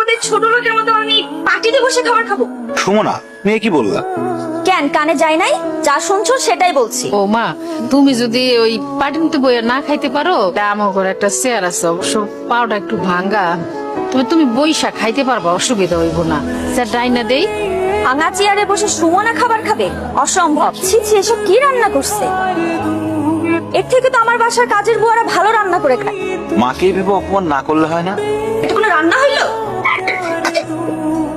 তোমাদের ছোট লোকের মতো আমি পার্টিতে বসে খাবার খাবো? সুমনা, মেয়ে কি বললা? কেন কানে যায় নাই? যা শুনছো সেটাই বলছি। ও মা, তুমি যদি ওই পাটিতে বইয়া না খাইতে পারো, আমার ঘরে একটা চেয়ার আছে, অবশ্য পাওটা একটু ভাঙ্গা, তবে তুমি বইসা খাইতে পারবা, অসুবিধা হইব না। স্যার ডাইনা দেই। ভাঙা চেয়ারে বসে সুমনা খাবার খাবে? অসম্ভব। ছি ছি, এসব কি রান্না করছে? এর থেকে তো আমার বাসার কাজের বুয়ারা ভালো রান্না করে খায়। মাকে ভেবে অপমান না করলে হয় না? এটা কোনো রান্না হইলো?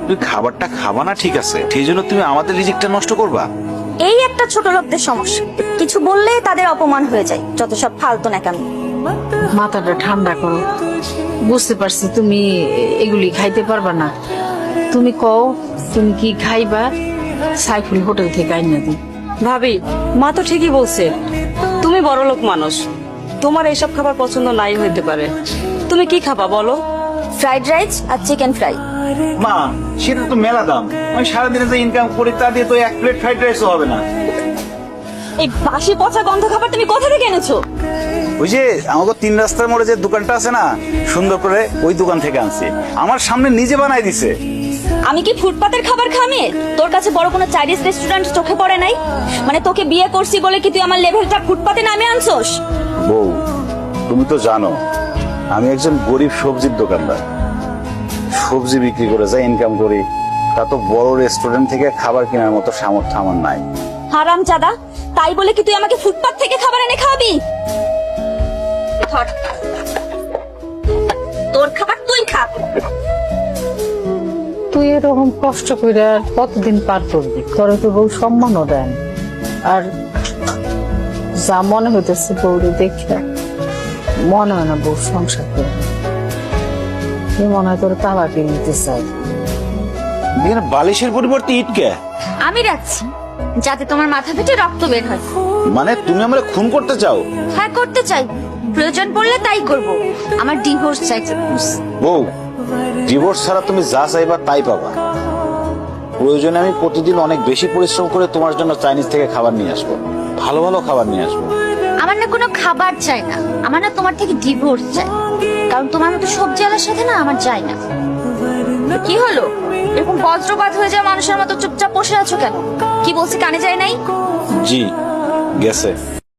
তুমি খাবারটা খাবা না ঠিক আছে, সেই জন্য তুমি আমাদের রিজিকটা নষ্ট করবা? এই একটা ছোট লোকদের সমস্যা, কিছু বললে তাদের অপমান হয়ে যায়। যত সব ফালতু নাকামি। মাথাটা ঠান্ডা করো, বুঝতে পারছি তুমি এগুলি খাইতে পারবা না। তুমি কও তুমি কি খাইবা, সাইফুল হোটেল থেকে আইনা দিই। ভাবি, মা তো ঠিকই বলছে, তুমি বড়লোক মানুষ, তোমার এইসব খাবার পছন্দ নাই হইতে পারে। তুমি কি খাবা বলো? ফ্রাইড রাইস আর চিকেন ফ্রাই। মা, সেটা তো মেলা দাম। আমি সারাদিনে যে ইনকাম করি তা দিয়ে তো এক প্লেট ফ্রাইড রাইসও হবে না। এই বাসি পচা গন্ধ খাবার তুমি কোথা থেকে এনেছো? ওই যে আমাকে 3 রাস্তার মোড়ে যে দোকানটা আছে না, সুন্দর করে ওই দোকান থেকে আনছি। আমার সামনে নিজে বানাই দিছে। আমি কি ফুটপাতের খাবার খামে? তোর কাছে বড় কোনো চাইনিজ রেস্টুরেন্ট চোখে পড়ে নাই? মানে তোকে বিয়ে করছি বলে কি তুই আমার লেভেলটা ফুটপাতে নামে আনছোস? বউ, তুমি তো জানো আমি একজন গরিব সবজির দোকানদার। সবজি বিক্রি করে যা ইনকাম করি তা তো বড় রেস্টুরেন্ট থেকে খাবার কেনার মতো সামর্থ্য আমার নাই। হারামজাদা, তাই বলে কি তুই আমাকে ফুটপাত থেকে খাবার এনে খাওয়াবি? ধর, তোর খাবার তুই খা। তুই এরকম কষ্ট করে আর কতদিন পার করবি? তোরে তো বউ সম্মানও দেন, আর যা মনে হইতেছে বউরে দেখে মনে হয় না বউ সংসার করবে। কি মনে হয় তোর তালা কিনে নিতে চাই। এখানে বালিশের পরিবর্তে ইটকে আমি রাখছি যাতে তোমার মাথা ফেটে রক্ত বের হয়। মানে তুমি আমরা খুন করতে চাও? হ্যাঁ, করতে চাই, প্রয়োজন পড়লে তাই করব। আমার ডিভোর্স চাই। বউ, ডিভোর্স ছাড়া তুমি যা চাইবা তাই পাবা। প্রয়োজনে আমি প্রতিদিন অনেক বেশি পরিশ্রম করে তোমার জন্য চাইনিজ থেকে খাবার নিয়ে আসবো, ভালো ভালো খাবার নিয়ে আসবো। আমার না কোনো খাবার চাই না, আমার না তোমার থেকে ডিভোর্স চাই। কারণ তোমার মতো সবজি আলার সাথে না আমার যায় না। কি হলো, এরকম বজ্রপাত হয়ে যায় মানুষের মতো চুপচাপ বসে আছো কেন? কি বলছি কানে যায় নাই? জি, গেছে।